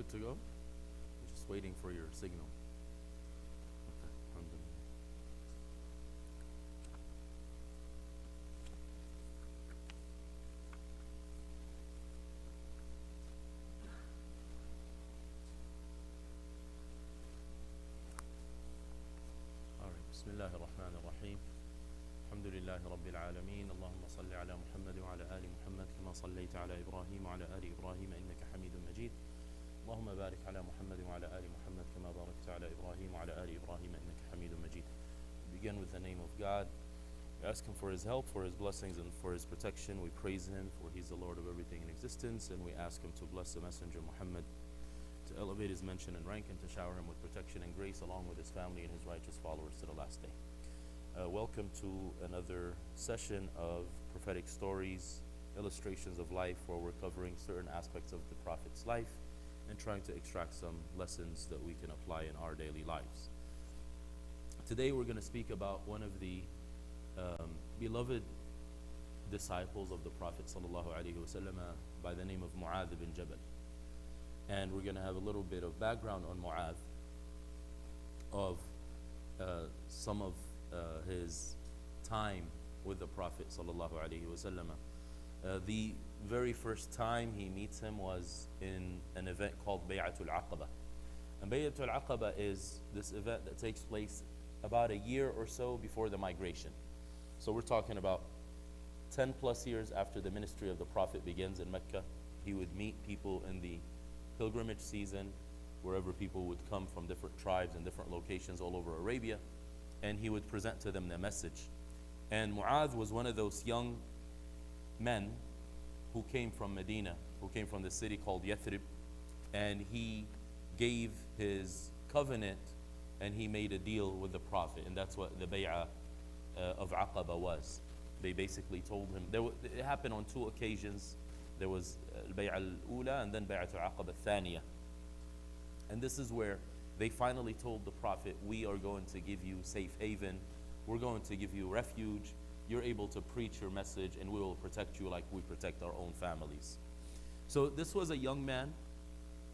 good to go? I'm just waiting for your signal. Okay, alhamdulillah. All right, Bismillah ar-Rahman ar-Rahim. الحمد لله رب العالمين اللهم صل على محمد وعلى آل محمد كما صليت على إبراهيم وعلى آل إبراهيم إنك حميد مجيد اللهم بارك على محمد وعلى آل محمد كما باركت على إبراهيم وعلى آل إبراهيم إنك حميد مجيد. We begin with the name of God. We ask Him for His help, for His blessings, and for His protection. We praise Him, for He's the Lord of everything in existence, and we ask Him to bless the Messenger Muhammad, to elevate his mention and rank, and to shower him with protection and grace along with his family and his righteous followers to the last day. Welcome to another session of prophetic stories, illustrations of life, where we're covering certain aspects of the Prophet's life and trying to extract some lessons that we can apply in our daily lives. Today we're going to speak about one of the beloved disciples of the Prophet ﷺ by the name of Mu'adh bin Jabal. And we're going to have a little bit of background on Mu'adh, of some of his time with the Prophet ﷺ. The very first time he meets him was in an event called Bay'atul Aqaba. And Bay'atul Aqaba is this event that takes place about a year or so before the migration. So we're talking about 10 plus years after the ministry of the Prophet begins in Mecca. He would meet people in the pilgrimage season, wherever people would come from different tribes and different locations all over Arabia, and he would present to them the message. And Mu'adh was one of those young men who came from Medina, who came from the city called Yathrib, and he gave his covenant and he made a deal with the Prophet, and that's what the Bay'ah of Aqaba was. They basically told him, it happened on two occasions. There was Bay'ah al-Ula and then Bay'ah al-Aqaba al-Thaniya. And this is where they finally told the Prophet, we are going to give you safe haven, we're going to give you refuge, you're able to preach your message, and we will protect you like we protect our own families. So this was a young man.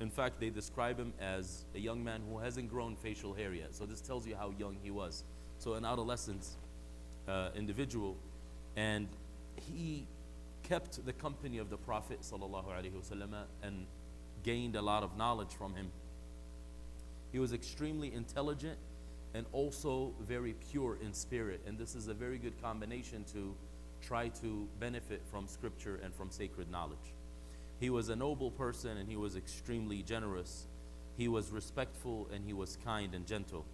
In fact, they describe him as a young man who hasn't grown facial hair yet. So this tells you how young he was. So an adolescent individual, and he kept the company of the Prophet ﷺ and gained a lot of knowledge from him. He was extremely intelligent and also very pure in spirit, and this is a very good combination to try to benefit from scripture and from sacred knowledge. He was a noble person and he was extremely generous. He was respectful and he was kind and gentle.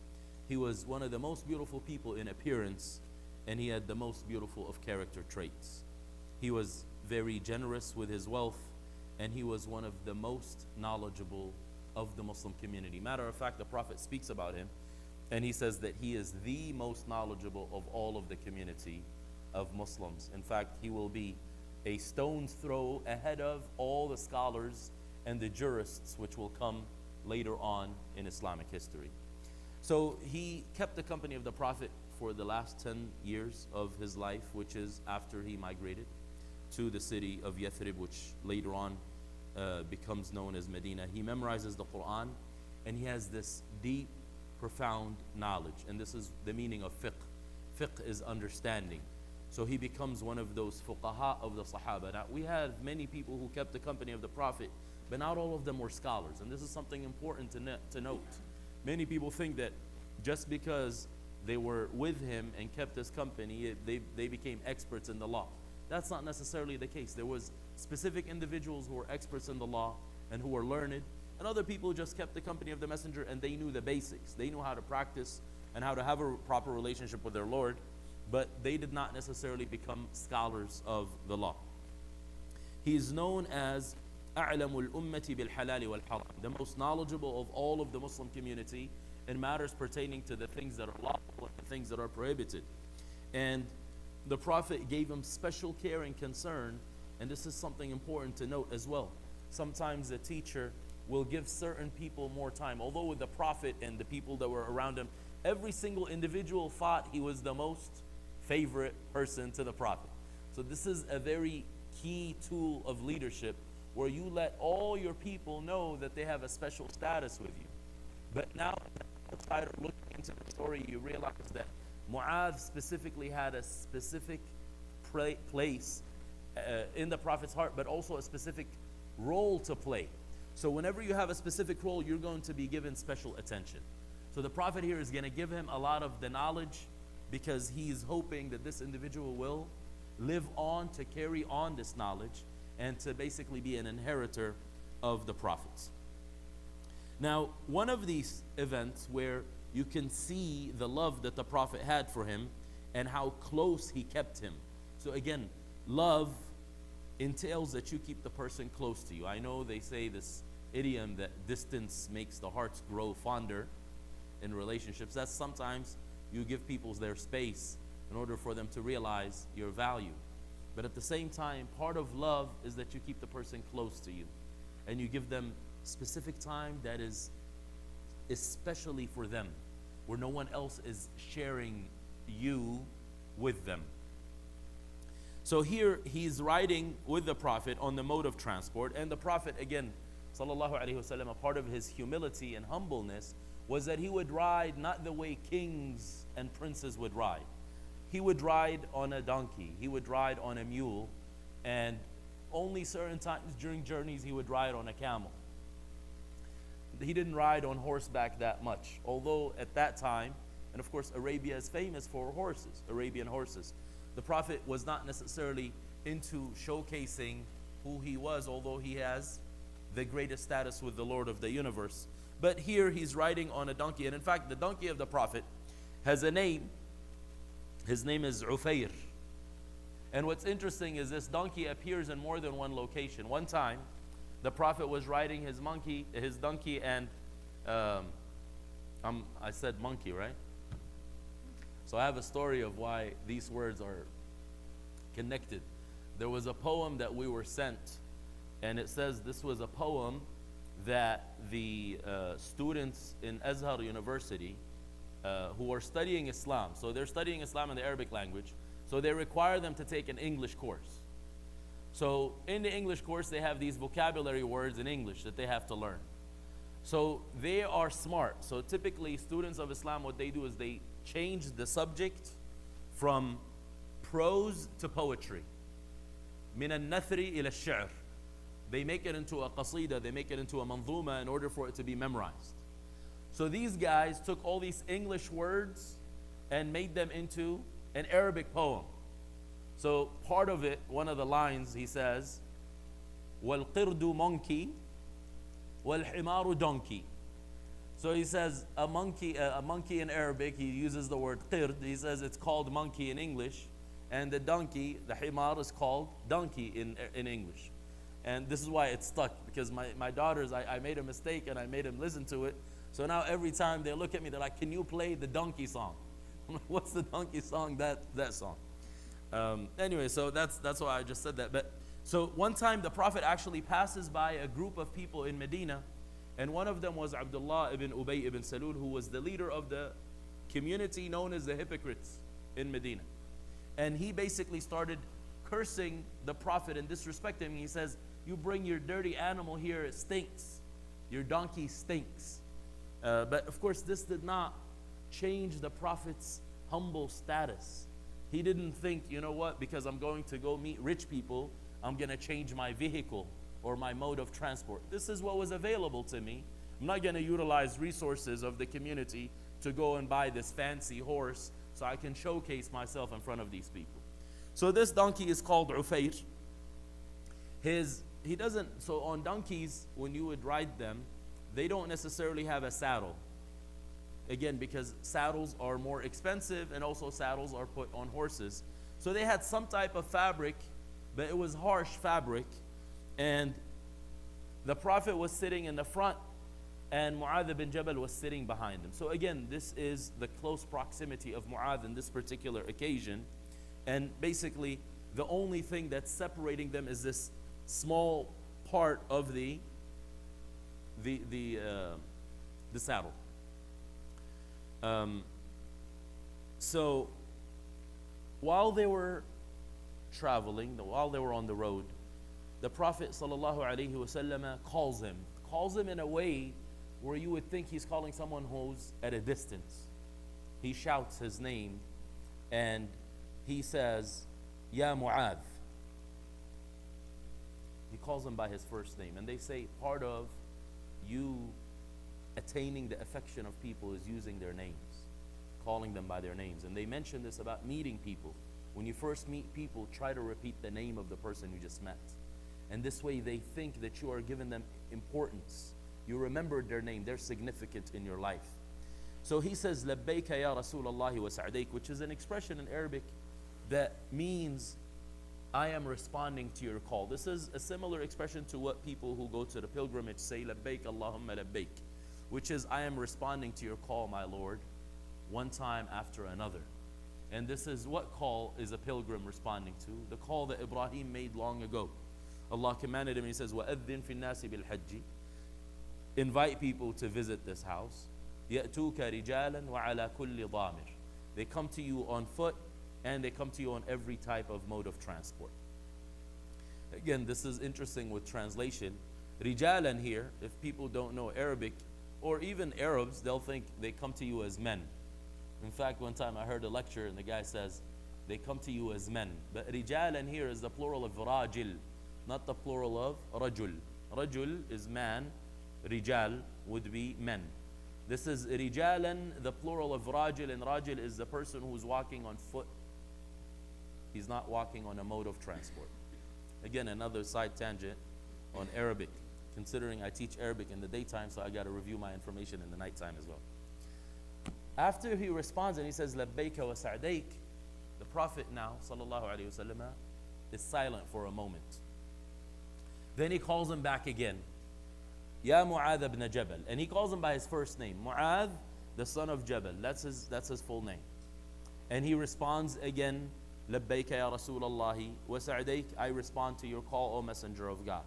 He was one of the most beautiful people in appearance, and he had the most beautiful of character traits. He was very generous with his wealth, and he was one of the most knowledgeable of the Muslim community. Matter of fact, the Prophet speaks about him, and he says that he is the most knowledgeable of all of the community of Muslims. In fact, he will be a stone's throw ahead of all the scholars and the jurists which will come later on in Islamic history. So he kept the company of the Prophet for the last 10 years of his life, which is after he migrated to the city of Yathrib, which later on becomes known as Medina. He memorizes the Quran, and he has this deep, profound knowledge, and this is the meaning of fiqh. Fiqh is understanding. So he becomes one of those fuqaha of the Sahaba. Now, we have many people who kept the company of the Prophet, but not all of them were scholars, and this is something important to note. Many people think that just because they were with him and kept his company, they became experts in the law. That's not necessarily the case. There was specific individuals who were experts in the law and who were learned, and other people just kept the company of the Messenger, and they knew the basics. They knew how to practice and how to have a proper relationship with their Lord, but they did not necessarily become scholars of the law. He is known as أعلم الأمة بالحلال والحرام, the most knowledgeable of all of the Muslim community in matters pertaining to the things that are lawful and the things that are prohibited. And the Prophet gave him special care and concern, and this is something important to note as well. Sometimes the teacher will give certain people more time. Although with the Prophet and the people that were around him, every single individual thought he was the most favorite person to the Prophet. So this is a very key tool of leadership, where you let all your people know that they have a special status with you. But now, outsider looking into the story, you realize that Mu'adh specifically had a specific place in the Prophet's heart, but also a specific role to play. So whenever you have a specific role, you're going to be given special attention. So the Prophet here is going to give him a lot of the knowledge, because he's hoping that this individual will live on to carry on this knowledge and to basically be an inheritor of the prophets. Now, one of these events where you can see the love that the Prophet had for him and how close he kept him. So again, love entails that you keep the person close to you. I know they say this idiom that distance makes the hearts grow fonder in relationships. That's sometimes you give people their space in order for them to realize your value. But at the same time, part of love is that you keep the person close to you and you give them specific time that is especially for them, where no one else is sharing you with them. So here he's riding with the Prophet on the mode of transport, and the Prophet, again, sallallahu alaihi wasallam, a part of his humility and humbleness was that he would ride not the way kings and princes would ride. He would ride on a donkey, he would ride on a mule, and only certain times during journeys he would ride on a camel. He didn't ride on horseback that much, although at that time, and of course Arabia is famous for horses, Arabian horses. The Prophet was not necessarily into showcasing who he was, although he has the greatest status with the Lord of the universe. But here he's riding on a donkey, and in fact the donkey of the Prophet has a name. His name is Ufayr. And what's interesting is this donkey appears in more than one location. One time the Prophet was riding his donkey, and I said monkey, right? So I have a story of why these words are connected. There was a poem that we were sent, and it says this was a poem that the students in Azhar University who are studying Islam, so they're studying Islam in the Arabic language, so they require them to take an English course. So in the English course, they have these vocabulary words in English that they have to learn. So they are smart. So typically students of Islam, what they do is they change the subject from prose to poetry. من النثر إلى الشعر. They make it into a qasida, they make it into a manzuma in order for it to be memorized. So these guys took all these English words and made them into an Arabic poem. So part of it, one of the lines, he says, وَالْقِرْدُ monkey, وَالْحِمَارُ donkey. So he says a monkey in Arabic, he uses the word qird, he says it's called monkey in English, and the donkey, the himar, is called donkey in English. And this is why it's stuck, because my daughters, I made a mistake and I made them listen to it. So now every time they look at me, they're like, can you play the donkey song? I'm like, what's the donkey song? That song. Anyway, so that's why I just said that. But so one time the Prophet actually passes by a group of people in Medina, and one of them was Abdullah ibn Ubay ibn Salul, who was the leader of the community known as the hypocrites in Medina. And he basically started cursing the Prophet and disrespecting him. He says, you bring your dirty animal here, it stinks. Your donkey stinks. But of course, this did not change the Prophet's humble status. He didn't think, you know what, because I'm going to go meet rich people, I'm going to change my vehicle or my mode of transport. This is what was available to me. I'm not going to utilize resources of the community to go and buy this fancy horse so I can showcase myself in front of these people. So this donkey is called Ufayr. So on donkeys, when you would ride them, they don't necessarily have a saddle. Again, because saddles are more expensive, and also saddles are put on horses. So they had some type of fabric, but it was harsh fabric. And the Prophet was sitting in the front, and Mu'adh bin Jabal was sitting behind him. So again, this is the close proximity of Mu'adh in this particular occasion. And basically, the only thing that's separating them is this small part of the saddle. So while they were traveling, while they were on the road, the Prophet ﷺ calls him in a way where you would think he's calling someone who's at a distance. He shouts his name and he says, Ya Mu'adh. He calls him by his first name. And they say part of you attaining the affection of people is using their names, calling them by their names. And they mention this about meeting people. When you first meet people, try to repeat the name of the person you just met. And this way they think that you are giving them importance. You remembered their name, they're significant in your life. So he says, Labbayka ya Rasulallah wa sa'dayk, which is an expression in Arabic that means, I am responding to your call. This is a similar expression to what people who go to the pilgrimage say, Labbayk Allahumma labbayk, which is, I am responding to your call, my Lord, one time after another. And this is what call is a pilgrim responding to? The call that Ibrahim made long ago. Allah commanded him, He says, وَأَذِّن فِي النَّاسِ بِالْحَجِّ, invite people to visit this house. يَأْتُوكَ رِجَالًا وَعَلَى كُلِّ ضَامِرٍ, they come to you on foot and they come to you on every type of mode of transport. Again, this is interesting with translation. Rijalan here, if people don't know Arabic, or even Arabs, they'll think they come to you as men. In fact, one time I heard a lecture and the guy says, they come to you as men. But rijalan here is the plural of rajil, not the plural of rajul. Rajul is man, rijal would be men. This is rijalan, the plural of rajil, and rajil is the person who's walking on foot. He's not walking on a mode of transport. Again, another side tangent on Arabic, considering I teach Arabic in the daytime, so I got to review my information in the nighttime as well. After he responds and he says, Labbayka wa sa'dayk, the Prophet now, sallallahu alayhi wa sallam, is silent for a moment. Then he calls him back again, Ya Mu'adh ibn Jabal. And he calls him by his first name, Mu'adh, the son of Jabal. That's his full name. And he responds again, Labbayka ya Rasulallahi wa sa'dayk, I respond to your call, O Messenger of God.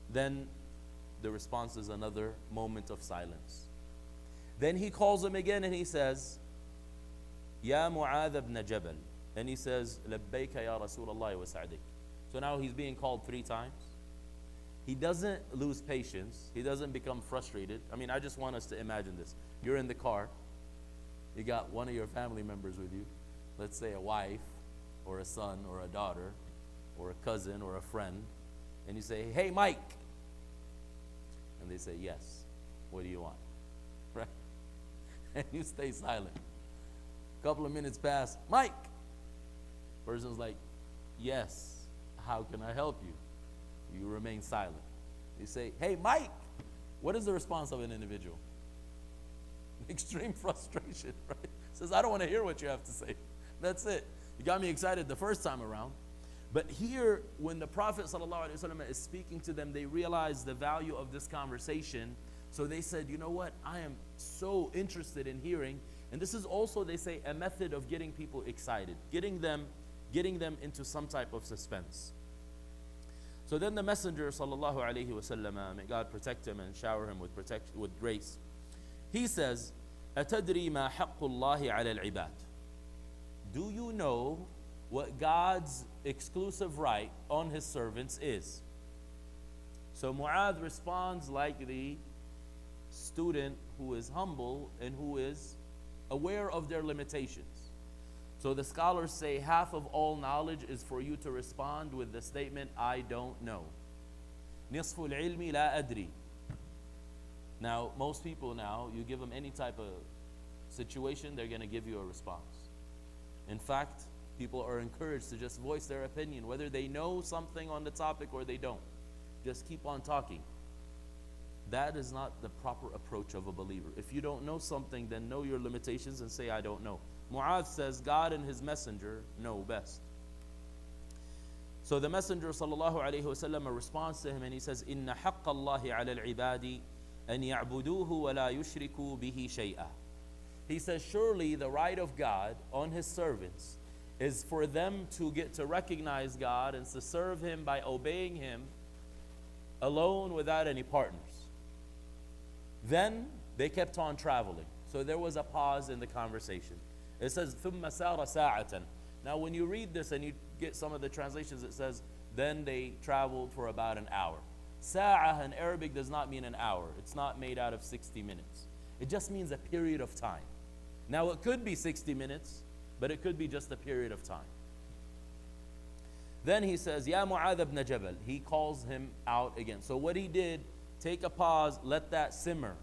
Then the response is another moment of silence. Then he calls him again and he says, Ya Mu'adh ibn Jabal. And he says, Labbayka ya Rasulallah wa sa'dayk. So now he's being called 3 times. He doesn't lose patience. He doesn't become frustrated. I mean, I just want us to imagine this. You're in the car. You got one of your family members with you. Let's say a wife or a son or a daughter or a cousin or a friend. And you say, hey, Mike. And they say, yes. What do you want? Right? And you stay silent. A couple of minutes pass. Mike. Person's like, yes. How can I help you? You remain silent. You say, hey, Mike. What is the response of an individual? Extreme frustration, right? Says, I don't want to hear what you have to say. That's it. You got me excited the first time around. But here, when the Prophet ﷺ is speaking to them, they realize the value of this conversation. So they said, you know what? I am so interested in hearing. And this is also, they say, a method of getting people excited, getting them into some type of suspense. So then the Messenger ﷺ, may God protect him and shower him with grace. He says, أَتَدْرِي مَا حَقُّ اللَّهِ عَلَى الْعِبَادِ. Do you know what God's exclusive right on His servants is? So Mu'adh responds like the student who is humble and who is aware of their limitations. So the scholars say half of all knowledge is for you to respond with the statement, I don't know. نِصْفُ الْعِلْمِ لَا أَدْرِي. Now, most people now, you give them any type of situation, they're going to give you a response. In fact, people are encouraged to just voice their opinion, whether they know something on the topic or they don't. Just keep on talking. That is not the proper approach of a believer. If you don't know something, then know your limitations and say, I don't know. Mu'adh says, God and His Messenger know best. So the Messenger ﷺ responds to him and he says, إِنَّ حَقَّ اللَّهِ عَلَى الْعِبَادِ أَنْ يَعْبُدُوهُ وَلَا يُشْرِكُوا بِهِ شَيْئًا. He says, surely the right of God on His servants is for them to get to recognize God and to serve Him by obeying Him alone without any partners. Then they kept on traveling. So there was a pause in the conversation. It says, ثُمَّ سَارَ سَاعَةً. Now when you read this and you get some of the translations, it says, Then they traveled for about an hour. Sa'ah in Arabic does not mean an hour. It's not made out of 60 minutes. It just means a period of time. Now it could be 60 minutes, but it could be just a period of time. Then he says, Ya Mu'adh ibn Jabal. He calls him out again. So what he did, take a pause, let that simmer.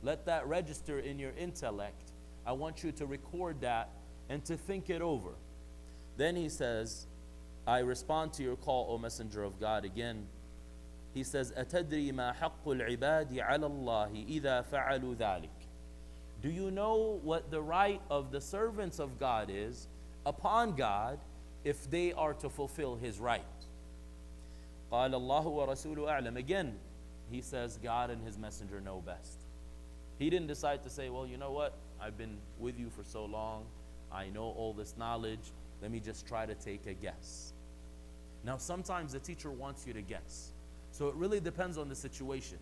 Let that register in your intellect. I want you to record that and to think it over. Then he says, I respond to your call, O Messenger of God, again. He says, أَتَدْرِي مَا حَقُّ الْعِبَادِ عَلَى اللَّهِ إِذَا فَعَلُوا ذَلِكَ. Do you know what the right of the servants of God is upon God if they are to fulfill His right? قَالَ اللَّهُ وَرَسُولُهُ أَعْلَمُ. Again, he says, God and His Messenger know best. He didn't decide to say, well, you know what? I've been with you for so long. I know all this knowledge. Let me just try to take a guess. Now, sometimes the teacher wants you to guess. So it really depends on the situation.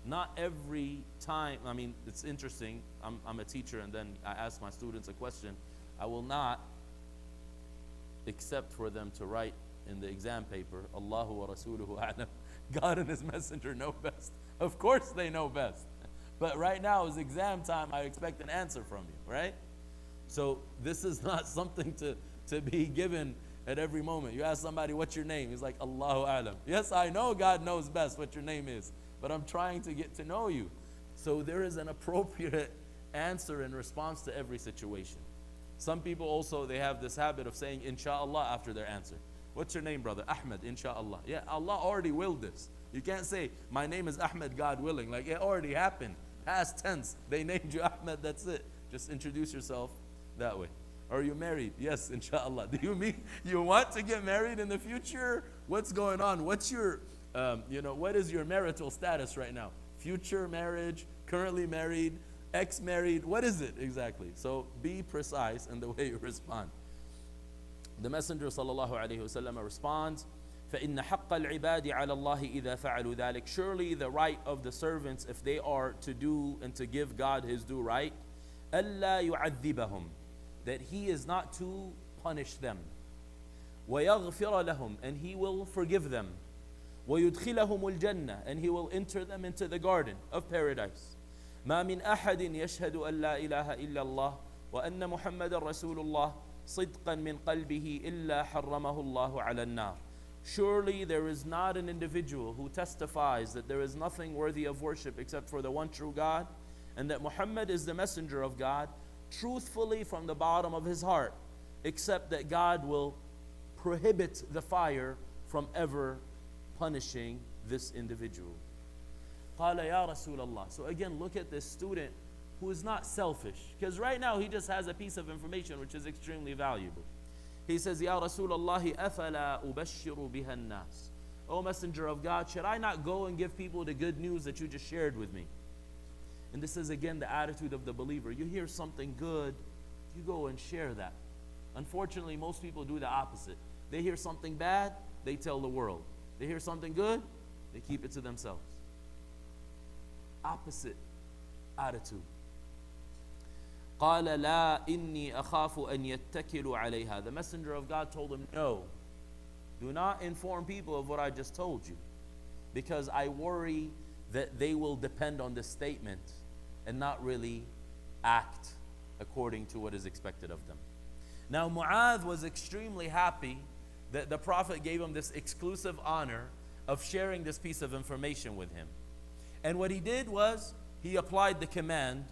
Not every time, I mean, it's interesting. I'm a teacher, and then I ask my students a question. I will not accept for them to write in the exam paper, Allahu wa Rasuluhu a'lam. God and His Messenger know best. Of course they know best. But right now is exam time. I expect an answer from you, right? So this is not something to be given at every moment. You ask somebody, what's your name? He's like, Allahu a'lam. Yes, I know God knows best what your name is, but I'm trying to get to know you. So there is an appropriate answer in response to every situation. Some people also, they have this habit of saying, inshallah, after their answer. What's your name, brother? Ahmed, inshallah. Yeah, Allah already willed this. You can't say, my name is Ahmed, God willing. Like, it already happened. Past tense. They named you Ahmed, that's it. Just introduce yourself that way. Are you married? Yes, inshallah. Do you mean you want to get married in the future? What's going on? What's your, what is your marital status right now? Future marriage, currently married, ex-married, what is it exactly? So be precise in the way you respond. The Messenger sallallahu alaihi wasallam responds, فَإِنَّ حَقَّ الْعِبَادِ عَلَى اللَّهِ إِذَا فَعَلُوا ذَلِكَ. Surely the right of the servants, if they are to do and to give God His due right, أَلَّا يُعَذِّبَهُمْ, that He is not to punish them. وَيَغْفِرَ لَهُمْ, and He will forgive them. وَيُدْخِلَهُمُ الْجَنَّةِ, and He will enter them into the garden of paradise. مَا مِنْ أَحَدٍ يَشْهَدُ أَن لَا إِلَهَ إِلَّا اللَّهِ وَأَنَّ مُحَمَّدًا رَسُولُ اللَّهِ صِدْقًا مِنْ قَلْبِهِ إِلَّا حَرَّمَهُ اللَّهُ عَلَى النَّارِ. Surely there is not an individual who testifies that there is nothing worthy of worship except for the one true God, and that Muhammad is the messenger of God, truthfully from the bottom of his heart, except that God will prohibit the fire from ever punishing this individual. قال يا رسول الله. So again, look at this student who is not selfish, because right now he just has a piece of information which is extremely valuable. He says, Ya Rasulullah, أَفَلَا أُبَشِّرُ بِهَا النَّاسِ. O Messenger of God, should I not go and give people the good news that you just shared with me? And this is again the attitude of the believer. You hear something good, you go and share that. Unfortunately, most people do the opposite. They hear something bad, they tell the world. They hear something good, they keep it to themselves. Opposite attitude. قال لا إني أخاف أن يتكلوا عليها. The Messenger of God told him, no, do not inform people of what I just told you, because I worry that they will depend on this statement and not really act according to what is expected of them. Now Mu'adh was extremely happy that the Prophet gave him this exclusive honor of sharing this piece of information with him. And what he did was, he applied the command.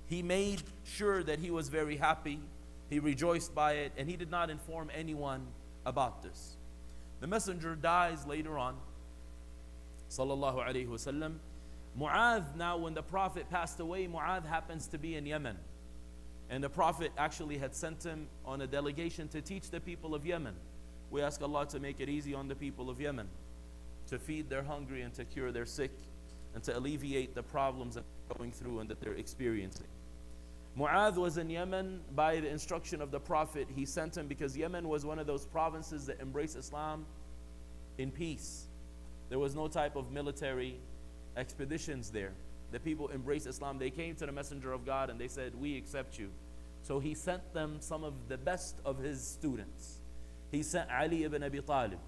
He made sure that he was very happy. He rejoiced by it, and he did not inform anyone about this. The messenger dies later on, sallallahu alaihi wasallam. Mu'adh, now when the Prophet passed away, Mu'adh happens to be in Yemen. And the Prophet actually had sent him on a delegation to teach the people of Yemen. We ask Allah to make it easy on the people of Yemen, to feed their hungry and to cure their sick, and to alleviate the problems that they're going through and that they're experiencing. Mu'adh was in Yemen by the instruction of the Prophet. He sent him because Yemen was one of those provinces that embraced Islam in peace. There was no type of military expeditions there. The people embraced Islam. They came to the Messenger of God and they said, we accept you. So he sent them some of the best of his students. He sent Ali ibn Abi Talib.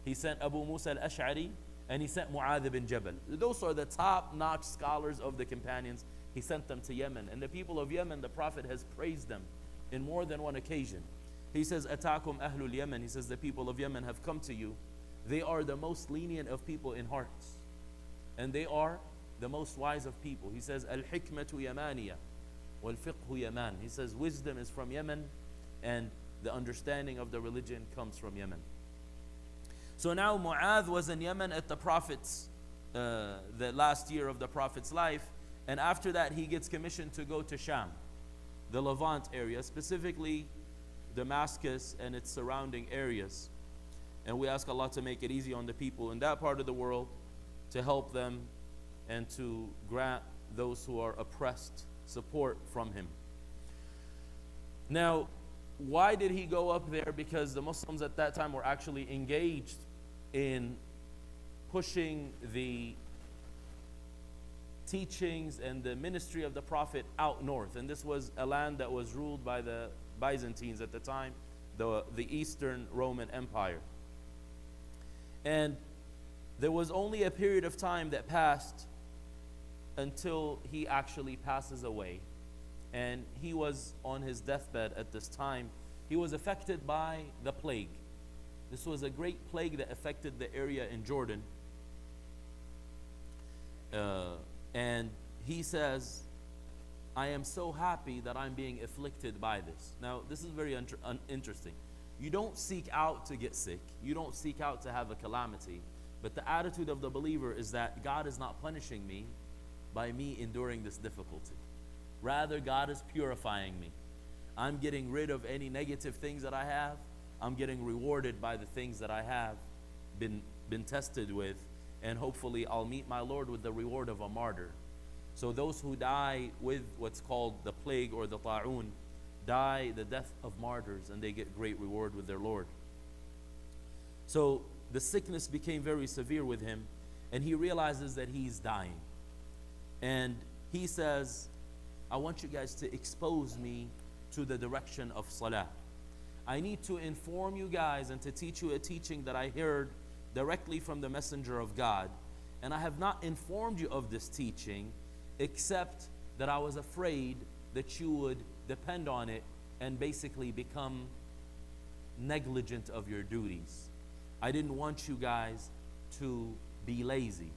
he sent Abu Musa al-Ash'ari, and he sent Mu'adh ibn Jabal. Those are the top-notch scholars of the companions. He sent them to Yemen. And the people of Yemen, the Prophet has praised them in more than one occasion. He says, Atakum ahlul Yemen. He says, the people of Yemen have come to you. They are the most lenient of people in hearts. And they are the most wise of people. He says, Al-hikmatu yamaniya, wal-fiqhu yaman. He says, wisdom is from Yemen, and the understanding of the religion comes from Yemen. So now Mu'adh was in Yemen at the Prophet's, the last year of the Prophet's life. And after that, he gets commissioned to go to Sham, the Levant area, specifically Damascus and its surrounding areas. And we ask Allah to make it easy on the people in that part of the world, to help them and to grant those who are oppressed support from him. Now, why did he go up there? Because the Muslims at that time were actually engaged in pushing the teachings and the ministry of the Prophet out north. And this was a land that was ruled by the Byzantines at the time, the Eastern Roman Empire. And there was only a period of time that passed until he actually passes away. And he was on his deathbed at this time. He was affected by the plague. This was a great plague that affected the area in Jordan. And he says, I am so happy that I'm being afflicted by this. Now, this is very interesting. You don't seek out to get sick. You don't seek out to have a calamity. But the attitude of the believer is that God is not punishing me by me enduring this difficulty. Rather, God is purifying me. I'm getting rid of any negative things that I have. I'm getting rewarded by the things that I have been tested with. And hopefully I'll meet my Lord with the reward of a martyr. So those who die with what's called the plague or the ta'un, die the death of martyrs, and they get great reward with their Lord. So the sickness became very severe with him, and he realizes that he's dying. And he says, I want you guys to expose me to the direction of salah. I need to inform you guys and to teach you a teaching that I heard directly from the Messenger of God. And I have not informed you of this teaching, except that I was afraid that you would depend on it and basically become negligent of your duties. I didn't want you guys to be lazy.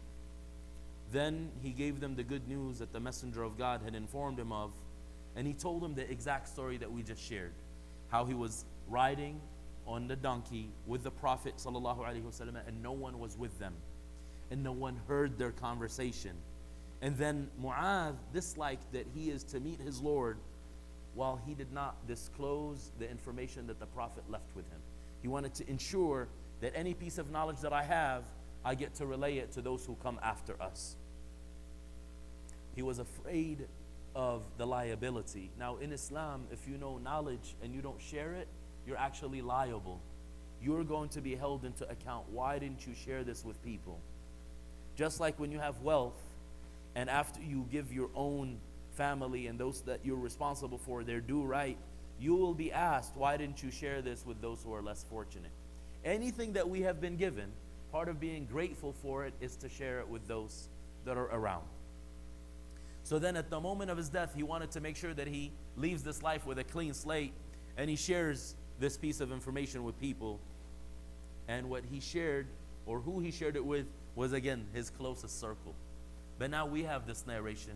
Then he gave them the good news that the Messenger of God had informed him of, and he told them the exact story that we just shared. How he was riding on the donkey with the Prophet ﷺ, and no one was with them, and no one heard their conversation. And then Mu'adh disliked that he is to meet his Lord while he did not disclose the information that the Prophet left with him. He wanted to ensure that any piece of knowledge that I have, I get to relay it to those who come after us. He was afraid of the liability. Now in Islam, if you know knowledge and you don't share it, you're actually liable. You're going to be held into account. Why didn't you share this with people? Just like when you have wealth, and after you give your own family and those that you're responsible for their due right, you will be asked, why didn't you share this with those who are less fortunate? Anything that we have been given, part of being grateful for it is to share it with those that are around. So then at the moment of his death, he wanted to make sure that he leaves this life with a clean slate, and he shares this piece of information with people. And what he shared, or who he shared it with, was again his closest circle. But now we have this narration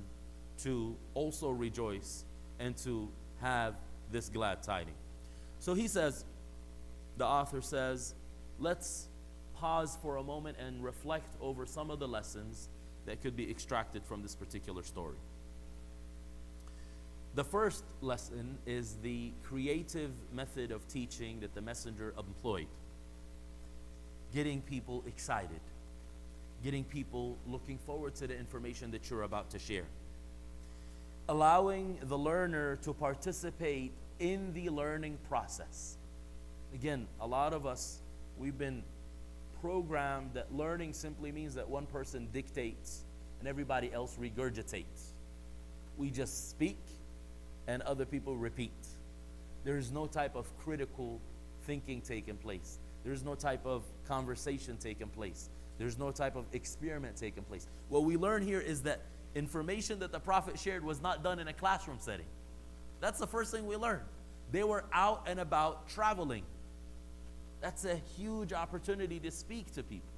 to also rejoice and to have this glad tiding. So he says, the author says, let's pause for a moment and reflect over some of the lessons that could be extracted from this particular story. The first lesson is the creative method of teaching that the messenger employed. Getting people excited. Getting people looking forward to the information that you're about to share. Allowing the learner to participate in the learning process. Again, a lot of us, we've been programmed that learning simply means that one person dictates and everybody else regurgitates. We just speak and other people repeat. There is no type of critical thinking taking place. There's no type of conversation taking place. There's no type of experiment taking place. What we learn here is that information that the Prophet shared was not done in a classroom setting. That's the first thing we learn. They were out and about traveling. That's a huge opportunity to speak to people,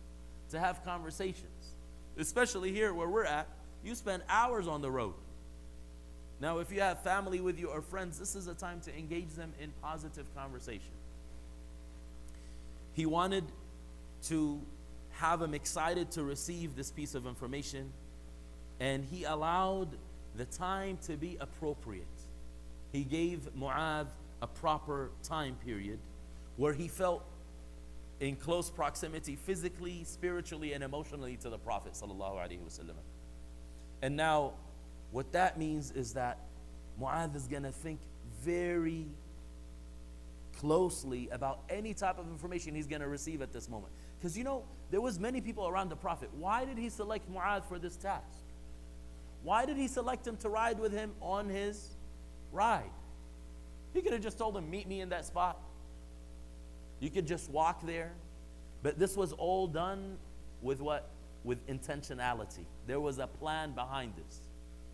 to have conversations. Especially here where we're at, you spend hours on the road. Now, if you have family with you or friends, this is a time to engage them in positive conversation. He wanted to have him excited to receive this piece of information, and he allowed the time to be appropriate. He gave Mu'adh a proper time period where he felt in close proximity physically, spiritually, and emotionally to the Prophet sallallahu alaihi wasallam. And now, what that means is that Mu'adh is going to think very closely about any type of information he's going to receive at this moment. Because there was many people around the Prophet. Why did he select Mu'adh for this task? Why did he select him to ride with him on his ride? He could have just told him, meet me in that spot. You could just walk there. But this was all done with what? With intentionality. There was a plan behind this.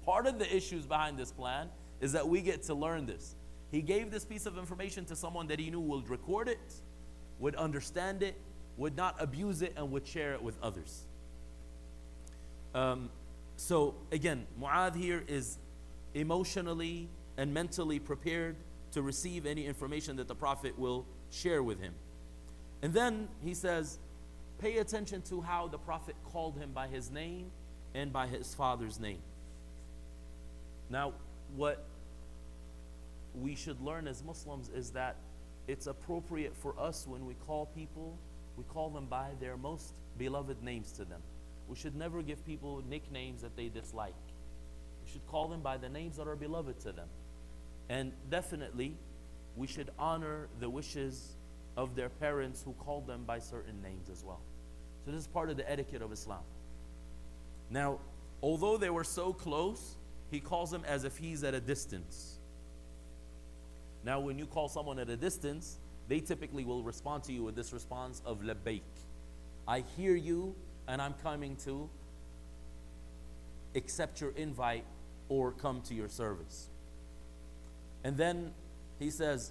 Part of the issues behind this plan is that we get to learn this. He gave this piece of information to someone that he knew would record it, would understand it, would not abuse it, and would share it with others. So again, Mu'adh here is emotionally and mentally prepared to receive any information that the Prophet will share with him. And then he says, pay attention to how the Prophet called him by his name and by his father's name. Now, what we should learn as Muslims is that it's appropriate for us when we call people, we call them by their most beloved names to them. We should never give people nicknames that they dislike. We should call them by the names that are beloved to them. And definitely, we should honor the wishes of their parents who called them by certain names as well. So this is part of the etiquette of Islam. Now, although they were so close, he calls them as if he's at a distance. Now, when you call someone at a distance, they typically will respond to you with this response of labbaik. I hear you, and I'm coming to accept your invite or come to your service. And then he says,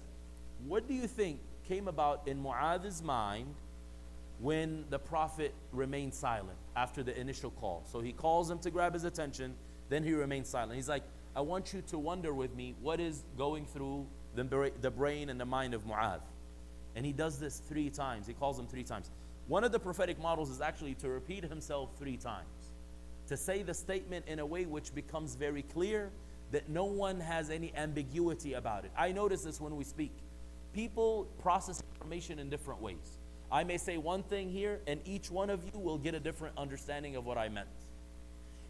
what do you think came about in Mu'adh's mind when the Prophet remained silent after the initial call? So he calls him to grab his attention, then he remains silent. He's like, I want you to wonder with me what is going through the brain and the mind of Mu'adh. And he does this 3 times. He calls him 3 times. One of the prophetic models is actually to repeat himself 3 times, to say the statement in a way which becomes very clear, that no one has any ambiguity about it. I notice this when we speak. People process information in different ways. I may say one thing here, and each one of you will get a different understanding of what I meant.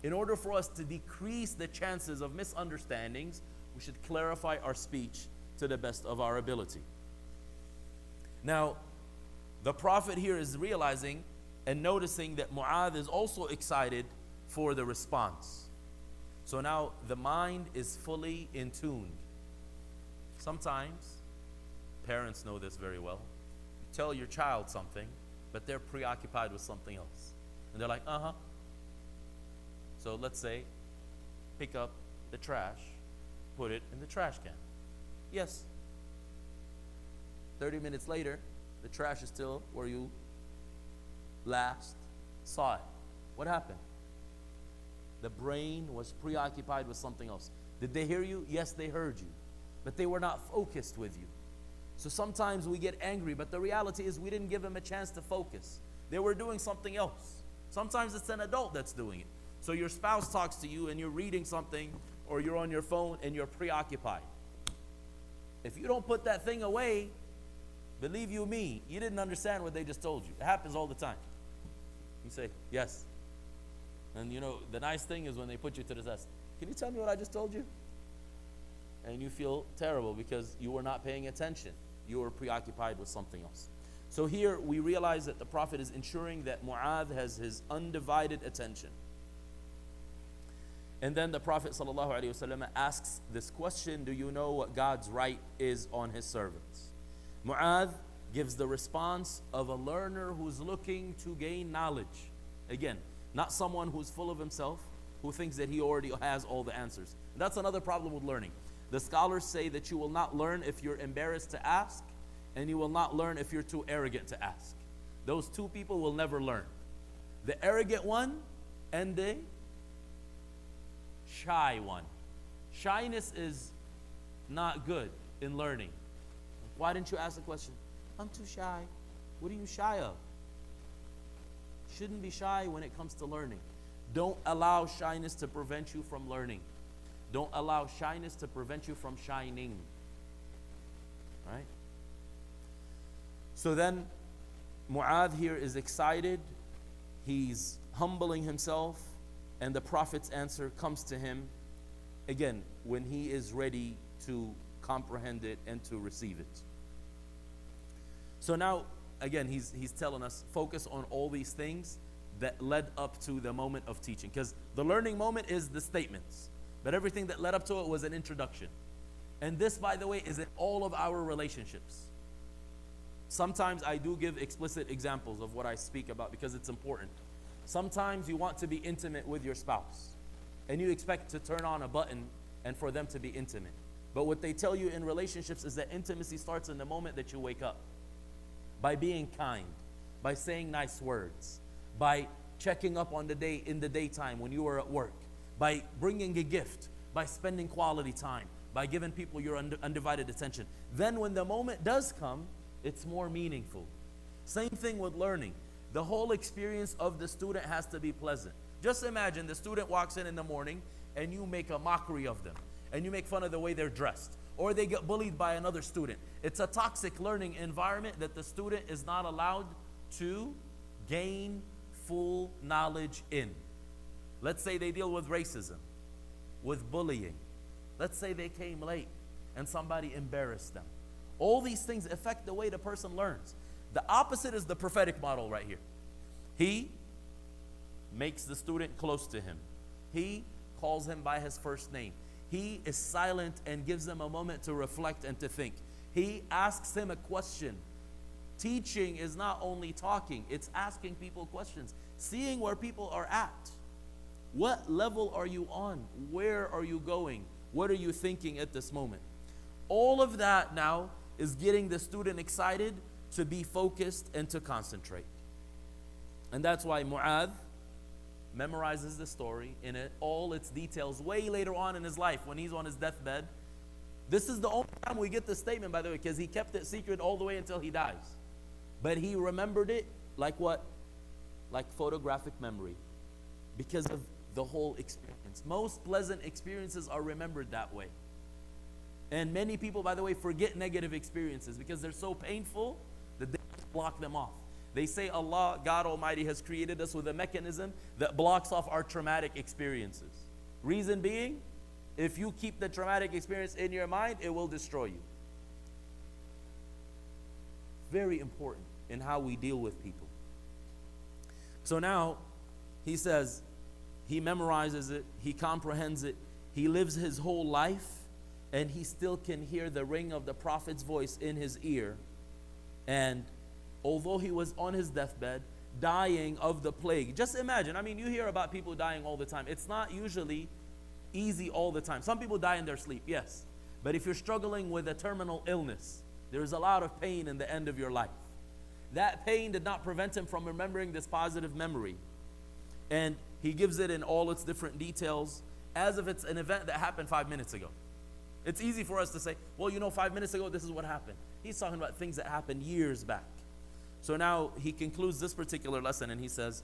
In order for us to decrease the chances of misunderstandings, we should clarify our speech to the best of our ability. Now, the Prophet here is realizing and noticing that Mu'adh is also excited for the response. So now the mind is fully in tune. Sometimes, parents know this very well. You tell your child something, but they're preoccupied with something else. And they're like, uh-huh. So let's say, pick up the trash, put it in the trash can. Yes. 30 minutes later, the trash is still where you last saw it. What happened? The brain was preoccupied with something else. Did they hear you? Yes, they heard you. But they were not focused with you. So sometimes we get angry, but the reality is we didn't give them a chance to focus. They were doing something else. Sometimes it's an adult that's doing it. So your spouse talks to you and you're reading something, or you're on your phone and you're preoccupied. If you don't put that thing away, believe you me, you didn't understand what they just told you. It happens all the time. You say, yes. And the nice thing is when they put you to the test, can you tell me what I just told you? And you feel terrible because you were not paying attention. You were preoccupied with something else. So here we realize that the Prophet is ensuring that Mu'adh has his undivided attention. And then the Prophet ﷺ asks this question, do you know what God's right is on his servants? Mu'adh, gives the response of a learner who's looking to gain knowledge. Again, not someone who's full of himself, who thinks that he already has all the answers. And that's another problem with learning. The scholars say that you will not learn if you're embarrassed to ask, and you will not learn if you're too arrogant to ask. Those two people will never learn. The arrogant one and the shy one. Shyness is not good in learning. Why didn't you ask the question? I'm too shy. What are you shy of? Shouldn't be shy when it comes to learning. Don't allow shyness to prevent you from learning. Don't allow shyness to prevent you from shining. Right? So then, Mu'adh here is excited. He's humbling himself, and the Prophet's answer comes to him, again, when he is ready to comprehend it and to receive it. So now, again, he's telling us, focus on all these things that led up to the moment of teaching. Because the learning moment is the statements. But everything that led up to it was an introduction. And this, by the way, is in all of our relationships. Sometimes I do give explicit examples of what I speak about because it's important. Sometimes you want to be intimate with your spouse, and you expect to turn on a button and for them to be intimate. But what they tell you in relationships is that intimacy starts in the moment that you wake up. By being kind, by saying nice words, by checking up on the day in the daytime when you are at work, by bringing a gift, by spending quality time, by giving people your undivided attention. Then when the moment does come, it's more meaningful. Same thing with learning. The whole experience of the student has to be pleasant. Just imagine the student walks in the morning and you make a mockery of them, and you make fun of the way they're dressed, or they get bullied by another student. It's a toxic learning environment that the student is not allowed to gain full knowledge in. Let's say they deal with racism, with bullying. Let's say they came late and somebody embarrassed them. All these things affect the way the person learns. The opposite is the prophetic model right here. He makes the student close to him. He calls him by his first name. He is silent and gives them a moment to reflect and to think. He asks him a question. Teaching is not only talking, it's asking people questions, seeing where people are at. What level are you on? Where are you going? What are you thinking at this moment? All of that now is getting the student excited to be focused and to concentrate. And that's why Mu'adh memorizes the story in all its details way later on in his life when he's on his deathbed. This is the only time we get the statement, by the way, because he kept it secret all the way until he dies. But he remembered it like what? Like photographic memory, because of the whole experience. Most pleasant experiences are remembered that way. And many people, by the way, forget negative experiences because they're so painful that they block them off. They say Allah, God Almighty, has created us with a mechanism that blocks off our traumatic experiences. Reason being, if you keep the traumatic experience in your mind, it will destroy you. Very important in how we deal with people. So now, he says, he memorizes it, he comprehends it, he lives his whole life, and he still can hear the ring of the Prophet's voice in his ear. And although he was on his deathbed, dying of the plague. Just imagine, I mean, you hear about people dying all the time. It's not usually easy all the time. Some people die in their sleep, yes. But if you're struggling with a terminal illness, there's a lot of pain in the end of your life. That pain did not prevent him from remembering this positive memory. And he gives it in all its different details as if it's an event that happened 5 minutes ago. It's easy for us to say, well, 5 minutes ago, this is what happened. He's talking about things that happened years back. So now he concludes this particular lesson and he says,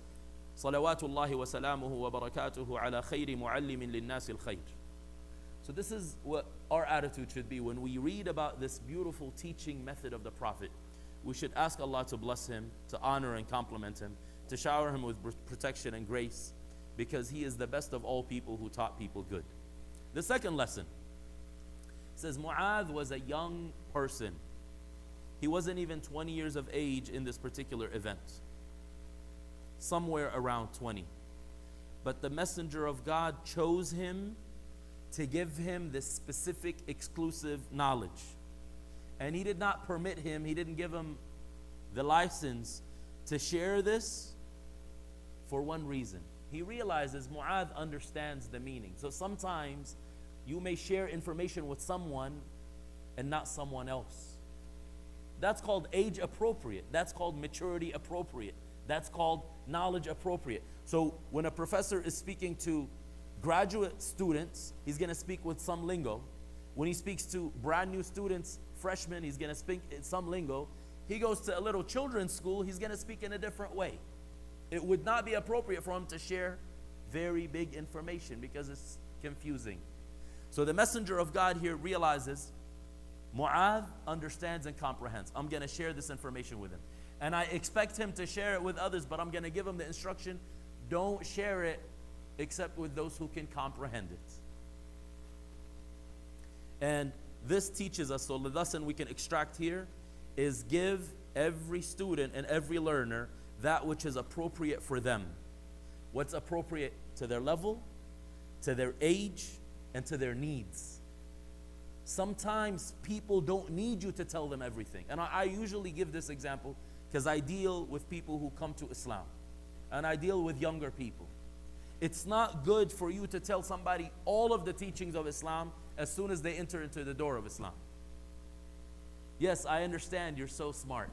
Salawatullahi wa salamuhu wa barakatuhu ala khayri muallimin linnasi al-khayr. So this is what our attitude should be when we read about this beautiful teaching method of the Prophet. We should ask Allah to bless him, to honor and compliment him, to shower him with protection and grace, because he is the best of all people who taught people good. The second lesson says Mu'adh was a young person. He wasn't even 20 years of age in this particular event. Somewhere around 20. But the messenger of God chose him to give him this specific exclusive knowledge. And he did not permit him, he didn't give him the license to share this for one reason. He realizes Mu'adh understands the meaning. So sometimes you may share information with someone and not someone else. That's called age appropriate. That's called maturity appropriate. That's called knowledge appropriate. So when a professor is speaking to graduate students, he's going to speak with some lingo. When he speaks to brand new students, freshmen, he's going to speak some lingo. He goes to a little children's school, he's going to speak in a different way. It would not be appropriate for him to share very big information because it's confusing. So the messenger of God here realizes Mu'adh understands and comprehends. I'm going to share this information with him. And I expect him to share it with others, but I'm going to give him the instruction, don't share it except with those who can comprehend it. And this teaches us, so the lesson we can extract here is give every student and every learner that which is appropriate for them. What's appropriate to their level, to their age, and to their needs. Sometimes people don't need you to tell them everything. And I usually give this example because I deal with people who come to Islam. And I deal with younger people. It's not good for you to tell somebody all of the teachings of Islam as soon as they enter into the door of Islam. Yes, I understand you're so smart.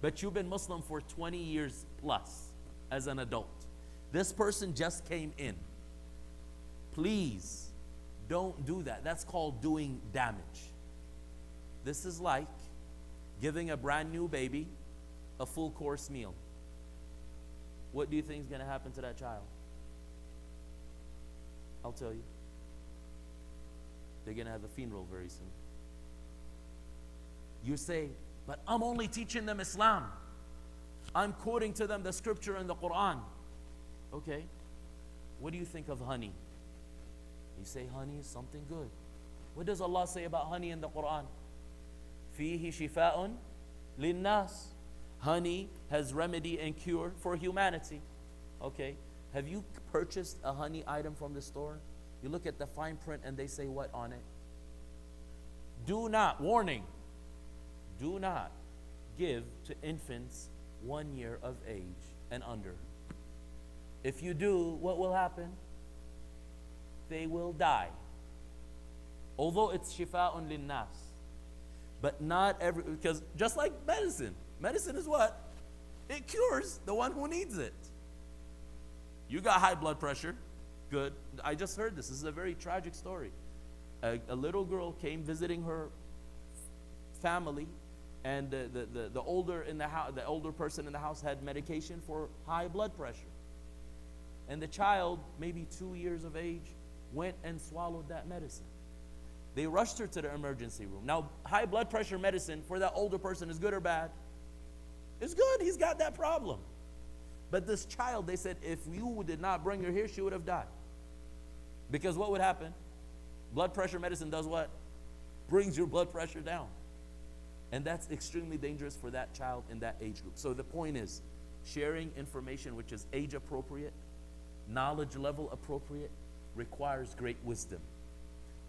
But you've been Muslim for 20 years plus as an adult. This person just came in. Please don't do that. That's called doing damage. This is like giving a brand new baby a full course meal. What do you think is going to happen to that child? I'll tell you. They're going to have a funeral very soon. You say, but I'm only teaching them Islam. I'm quoting to them the scripture and the Quran. Okay. What do you think of honey? You say honey is something good. What does Allah say about honey in the Quran? فِيهِ شِفَاءٌ لِلنَّاسِ. Honey has remedy and cure for humanity. Okay. Have you purchased a honey item from the store? You look at the fine print and they say what on it? Do not, warning, do not give to infants 1 year of age and under. If you do, what will happen? They will die. Although it's shifa'un linnas. But not every, because just like medicine is what? It cures the one who needs it. You got high blood pressure. Good. I just heard this. This is a very tragic story. A little girl came visiting her family, and the older in the house, the older person in the house had medication for high blood pressure. And the child, maybe 2 years of age, went and swallowed that medicine. They rushed her to the emergency room. Now, high blood pressure medicine for that older person is good or bad? It's good. He's got that problem. But this child, they said, if you did not bring her here, she would have died. Because what would happen? Blood pressure medicine does what? Brings your blood pressure down. And that's extremely dangerous for that child in that age group. So the point is, sharing information which is age appropriate, knowledge level appropriate, requires great wisdom.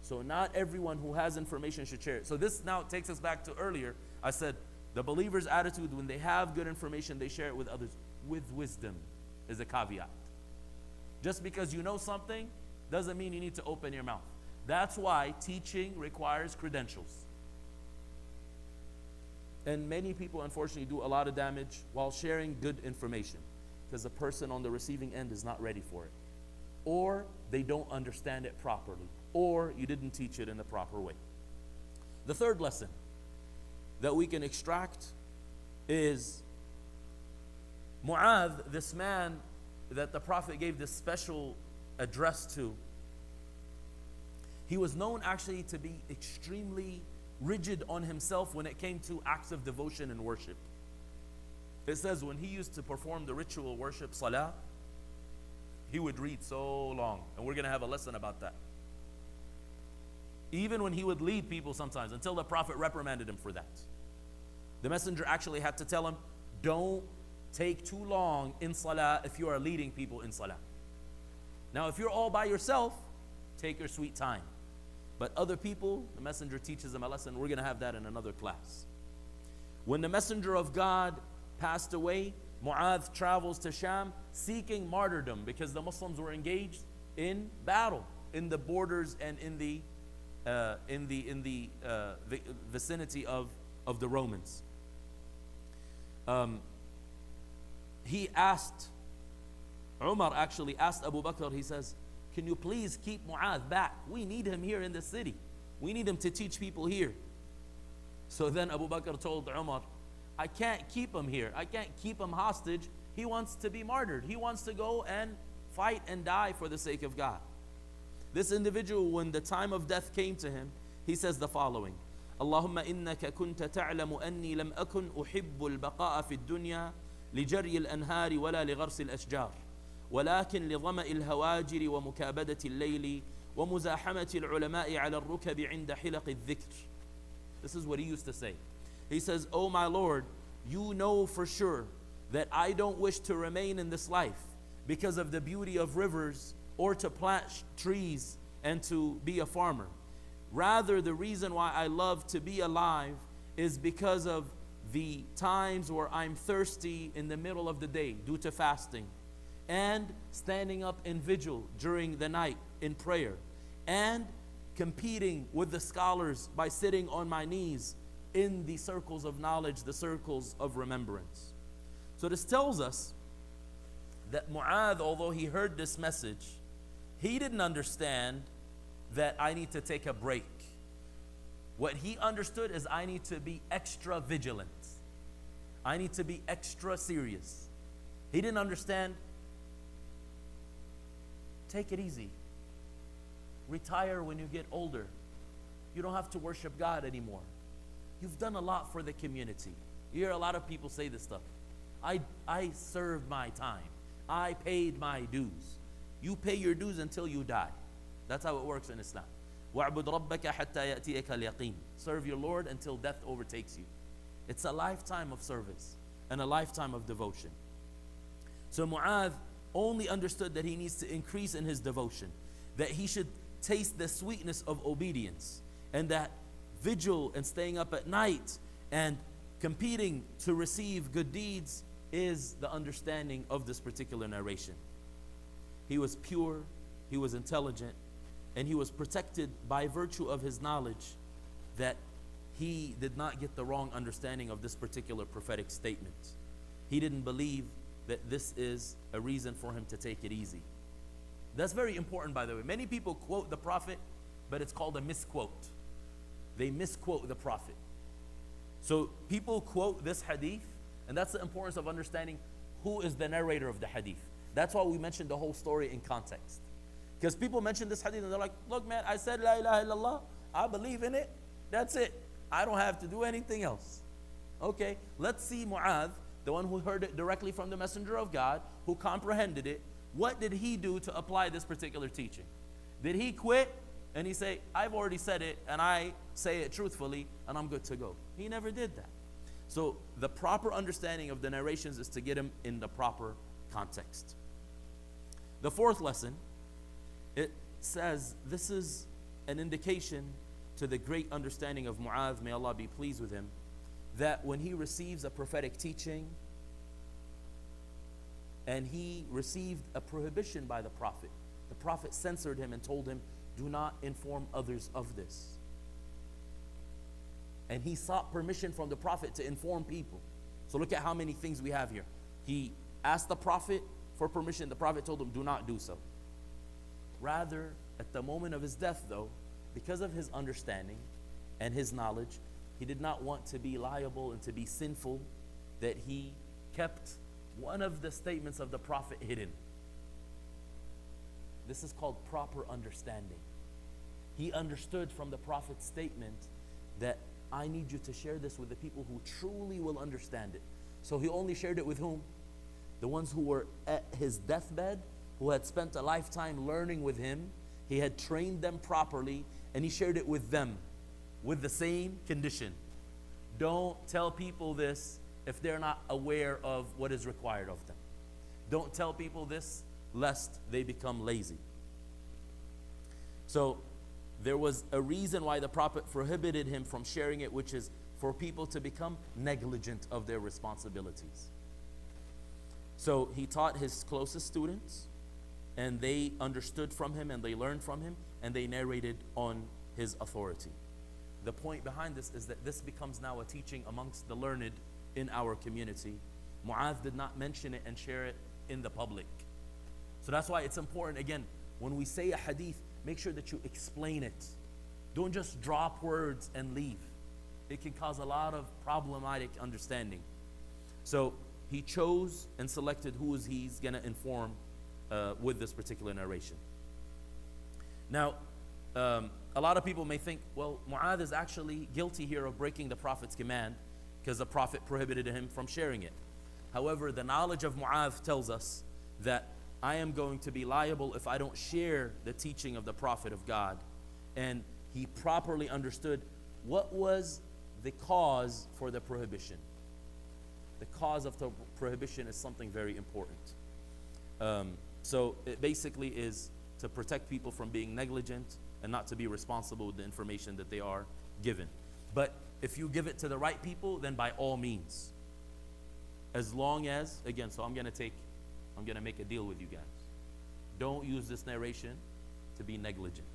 So not everyone who has information should share it. So this now takes us back to earlier. I said the believer's attitude when they have good information, they share it with others with wisdom is a caveat. Just because you know something doesn't mean you need to open your mouth. That's why teaching requires credentials. And many people unfortunately do a lot of damage while sharing good information because the person on the receiving end is not ready for it. Or they don't understand it properly. Or you didn't teach it in the proper way. The third lesson that we can extract is Mu'adh, this man that the Prophet gave this special address to, he was known actually to be extremely rigid on himself when it came to acts of devotion and worship. It says when he used to perform the ritual worship, salah, he would read so long. And we're going to have a lesson about that. Even when he would lead people sometimes, until the Prophet reprimanded him for that. The messenger actually had to tell him, don't take too long in salah if you are leading people in salah. Now, if you're all by yourself, take your sweet time. But other people, the messenger teaches them a lesson. We're going to have that in another class. When the messenger of God passed away, Mu'adh travels to Sham seeking martyrdom because the Muslims were engaged in battle in the borders and in the vicinity of the Romans. Umar actually asked Abu Bakr, he says, can you please keep Mu'adh back? We need him here in the city. We need him to teach people here. So then Abu Bakr told Umar, I can't keep him here. I can't keep him hostage. He wants to be martyred. He wants to go and fight and die for the sake of God. This individual, when the time of death came to him, he says the following: Allahumma innaka kunta ta'lamu anni lam akun uhibbu al-baqa'a fi ad-dunya لجري الأنهار ولا لغرس الأشجار ولكن لظمأ الهواجر ومكابدة الليل ومزاحمة العلماء على الركب عند حلق الذكر. This is what he used to say. He says, oh my Lord, you know for sure that I don't wish to remain in this life because of the beauty of rivers or to plant trees and to be a farmer. Rather, the reason why I love to be alive is because of the times where I'm thirsty in the middle of the day due to fasting, and standing up in vigil during the night in prayer, and competing with the scholars by sitting on my knees in the circles of knowledge, the circles of remembrance. So this tells us that Mu'adh, although he heard this message, he didn't understand that I need to take a break. What he understood is I need to be extra vigilant. I need to be extra serious. He didn't understand, take it easy. Retire when you get older. You don't have to worship God anymore. You've done a lot for the community. You hear a lot of people say this stuff. I served my time. I paid my dues. You pay your dues until you die. That's how it works in Islam. وَاعْبُدْ رَبَّكَ حَتَّى يَأْتِيَكَ الْيَقِينَ. Serve your Lord until death overtakes you. It's a lifetime of service and a lifetime of devotion. So Mu'adh only understood that he needs to increase in his devotion, that he should taste the sweetness of obedience, and that vigil and staying up at night and competing to receive good deeds is the understanding of this particular narration. He was pure, he was intelligent, and he was protected by virtue of his knowledge that he did not get the wrong understanding of this particular prophetic statement. He didn't believe that this is a reason for him to take it easy. That's very important, by the way. Many people quote the Prophet, but it's called a misquote. They misquote the Prophet. So people quote this hadith, and that's the importance of understanding who is the narrator of the hadith. That's why we mentioned the whole story in context. Because people mention this hadith and they're like, look man, I said la ilaha illallah, I believe in it, that's it. I don't have to do anything else. Okay, let's see Mu'adh, the one who heard it directly from the messenger of God, who comprehended it. What did he do to apply this particular teaching? Did he quit and he say, I've already said it and I say it truthfully and I'm good to go? He never did that. So the proper understanding of the narrations is to get him in the proper context. The fourth lesson, it says this is an indication to the great understanding of Mu'adh, may Allah be pleased with him, that when he receives a prophetic teaching and he received a prohibition by the Prophet censored him and told him, do not inform others of this. And he sought permission from the Prophet to inform people. So look at how many things we have here. He asked the Prophet for permission. The Prophet told him, do not do so. Rather, at the moment of his death though, because of his understanding and his knowledge, he did not want to be liable and to be sinful, that he kept one of the statements of the Prophet hidden. This is called proper understanding. He understood from the Prophet's statement that I need you to share this with the people who truly will understand it. So he only shared it with whom? The ones who were at his deathbed, who had spent a lifetime learning with him. He had trained them properly, and he shared it with them with the same condition. Don't tell people this if they're not aware of what is required of them. Don't tell people this lest they become lazy. So there was a reason why the Prophet prohibited him from sharing it, which is for people to become negligent of their responsibilities. So he taught his closest students, and they understood from him, and they learned from him, and they narrated on his authority. The point behind this is that this becomes now a teaching amongst the learned in our community. Mu'adh did not mention it and share it in the public. So that's why it's important, again, when we say a hadith, make sure that you explain it. Don't just drop words and leave. It can cause a lot of problematic understanding. So he chose and selected who he's going to inform with this particular narration. Now, a lot of people may think, well, Mu'adh is actually guilty here of breaking the Prophet's command because the Prophet prohibited him from sharing it. However, the knowledge of Mu'adh tells us that I am going to be liable if I don't share the teaching of the Prophet of God. And he properly understood what was the cause for the prohibition. The cause of the prohibition is something very important. So it basically is to protect people from being negligent and not to be responsible with the information that they are given. But if you give it to the right people, then by all means. As long as, again, so I'm going to make a deal with you guys. Don't use this narration to be negligent.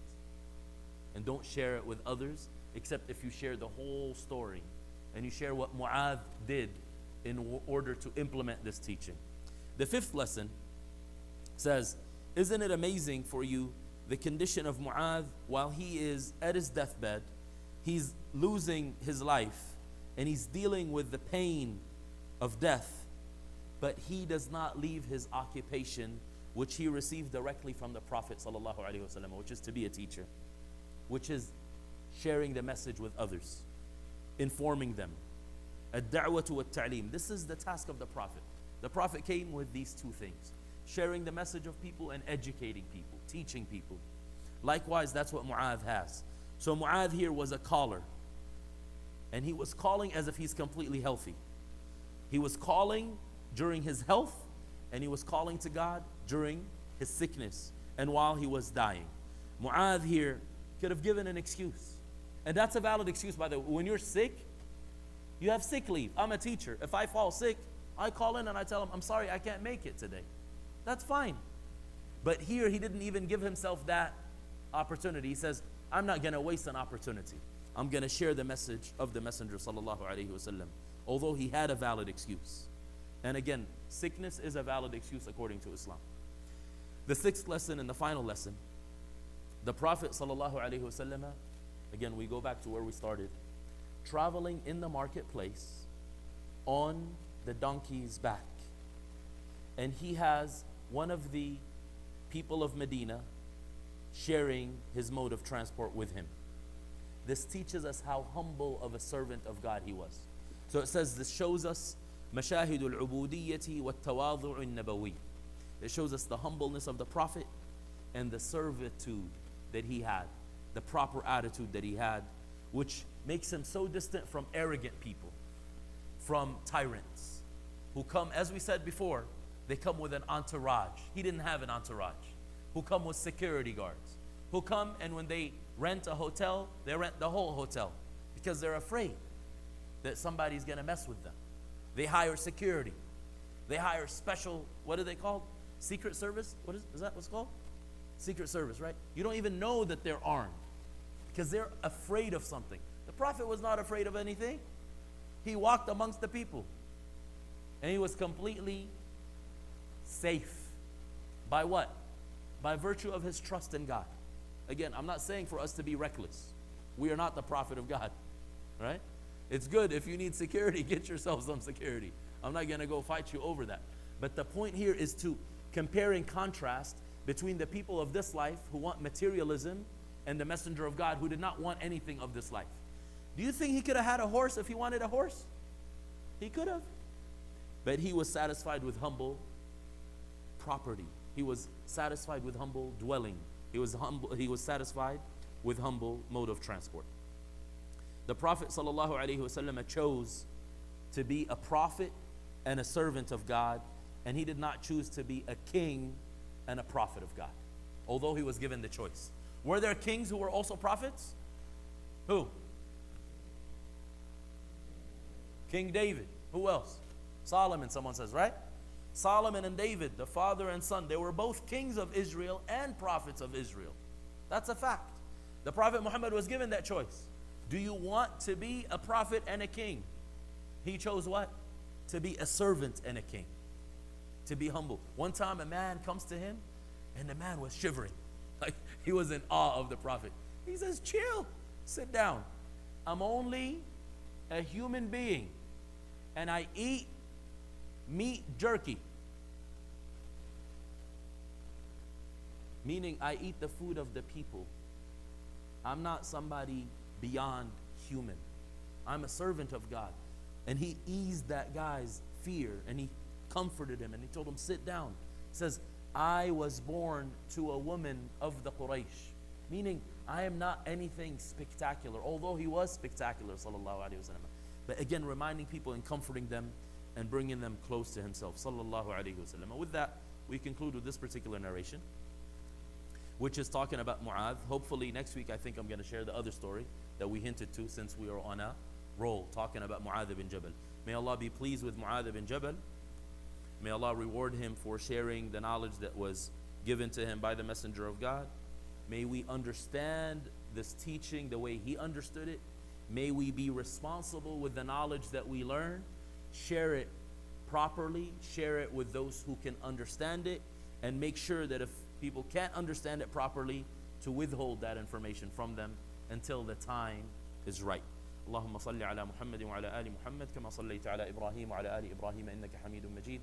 And don't share it with others, except if you share the whole story and you share what Mu'adh did in order to implement this teaching. The fifth lesson says, isn't it amazing for you the condition of Mu'adh while he is at his deathbed, he's losing his life and he's dealing with the pain of death, but he does not leave his occupation which he received directly from the Prophet ﷺ, which is to be a teacher, which is sharing the message with others, informing them. Ad-da'watu wat-ta'lim. This is the task of the Prophet. The Prophet came with these two things: sharing the message of people and educating people, teaching people. Likewise, that's what Mu'adh has. So Mu'adh here was a caller, and he was calling as if he's completely healthy. He was calling during his health, and he was calling to God during his sickness and while he was dying. Mu'adh here could have given an excuse, and that's a valid excuse, by the way. When you're sick, you have sick leave. I'm a teacher. If I fall sick, I call in and I tell him, I'm sorry, I can't make it today. That's fine. But here he didn't even give himself that opportunity. He says, I'm not going to waste an opportunity. I'm going to share the message of the Messenger sallallahu alaihi wasallam, although he had a valid excuse. And again, sickness is a valid excuse according to Islam. The sixth lesson and the final lesson, the Prophet sallallahu alaihi wasallam, again, we go back to where we started, traveling in the marketplace on the donkey's back. And he has one of the people of Medina sharing his mode of transport with him. This teaches us how humble of a servant of God he was. So it says, this shows us mashahidul ubudiyyati wa tawadhu'un nabawi. It shows us the humbleness of the Prophet and the servitude that he had, the proper attitude that he had, which makes him so distant from arrogant people, from tyrants who come, as we said before, they come with an entourage. He didn't have an entourage. Who come with security guards, who come and when they rent a hotel, they rent the whole hotel because they're afraid that somebody's going to mess with them. They hire security. They hire special, what are they called? Secret service? Is that what's called? Secret service, right? You don't even know that they're armed because they're afraid of something. The Prophet was not afraid of anything. He walked amongst the people and he was completely safe. By what? By virtue of his trust in God. Again, I'm not saying for us to be reckless. We are not the Prophet of God, right? It's good if you need security, get yourself some security. I'm not going to go fight you over that. But the point here is to compare and contrast between the people of this life who want materialism and the Messenger of God who did not want anything of this life. Do you think he could have had a horse if he wanted a horse? He could have. But he was satisfied with humble property. He was satisfied with humble dwelling. He was satisfied with humble mode of transport. The Prophet ﷺ chose to be a prophet and a servant of God, and he did not choose to be a king and a prophet of God, although he was given the choice. Were there kings who were also prophets? Who? King David. Who else? Solomon, someone says, right? Solomon and David, the father and son, they were both kings of Israel and prophets of Israel. That's a fact. The Prophet Muhammad was given that choice. Do you want to be a prophet and a king? He chose what? To be a servant and a king. To be humble. One time a man comes to him and the man was shivering. Like he was in awe of the Prophet. He says, chill, sit down. I'm only a human being and I eat meat jerky. Meaning I eat the food of the people. I'm not somebody beyond human. I'm a servant of God. And he eased that guy's fear and he comforted him and he told him, sit down. He says, I was born to a woman of the Quraysh. Meaning, I am not anything spectacular, although he was spectacular, sallallahu alayhi wa sallam. But again, reminding people and comforting them and bringing them close to himself, sallallahu alayhi wa sallam. With that, we conclude with this particular narration, which is talking about Mu'adh. Hopefully next week I think I'm going to share the other story that we hinted to, since we are on a roll talking about Mu'adh ibn Jabal. May Allah be pleased with Mu'adh ibn Jabal. May Allah reward him for sharing the knowledge that was given to him by the Messenger of God. May we understand this teaching the way he understood it. May we be responsible with the knowledge that we learn, share it properly, share it with those who can understand it, and make sure that if people can't understand it properly, to withhold that information from them until the time is right. اللهم صل على محمد وعلى آل محمد كما صليت على إبراهيم وعلى آل إبراهيم إنك حميد مجيد.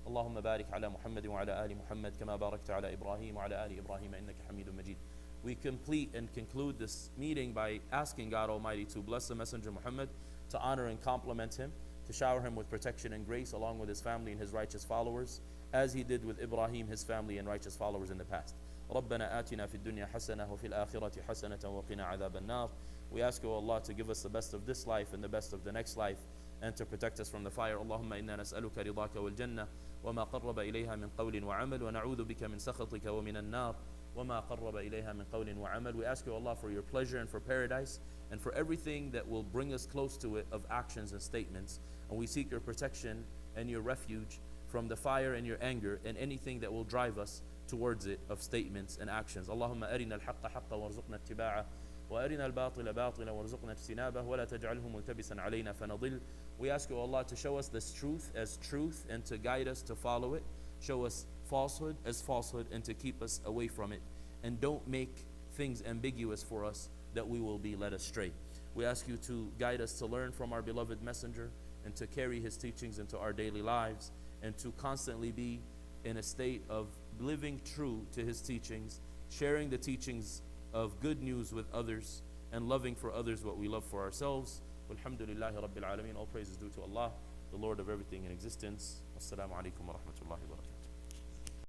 اللهم بارك على محمد وعلى آل محمد كما باركت على إبراهيم وعلى آل إبراهيم إنك حميد مجيد. We complete and conclude this meeting by asking God Almighty to bless the Messenger Muhammad, to honor and compliment him, to shower him with protection and grace along with his family and his righteous followers, as he did with Ibrahim, his family and righteous followers in the past. ربنا آتنا في الدنيا حسنة وفي الآخرة حسنة وقنا عذاب النار. We ask you, Allah, to give us the best of this life and the best of the next life, and to protect us from the fire. اللهم إنا نسألك رضاك والجنة وما قرب إليها من قول وعمل ونعوذ بك من سخطك ومن النار وما قرب إليها من قول وعمل. We ask you, Allah, for your pleasure and for paradise and for everything that will bring us close to it of actions and statements. And we seek your protection and your refuge from the fire and your anger and anything that will drive us towards it of statements and actions. اللهم أرنا الحق حقا وارزقنا اتباعه وأرنا الباطل باطلا وارزقنا اجتنابه ولا تجعله ملتبسا علينا فنضل. We ask you, Allah, to show us this truth as truth and to guide us to follow it. Show us falsehood as falsehood and to keep us away from it. And don't make things ambiguous for us that we will be led astray. We ask you to guide us to learn from our beloved Messenger and to carry his teachings into our daily lives and to constantly be in a state of living true to his teachings, sharing the teachings of good news with others, and loving for others what we love for ourselves. Walhamdulillahi Rabbil Alameen. All praise is due to Allah, the Lord of everything in existence. Wassalamu alaikum wa rahmatullahi wa barakatuh.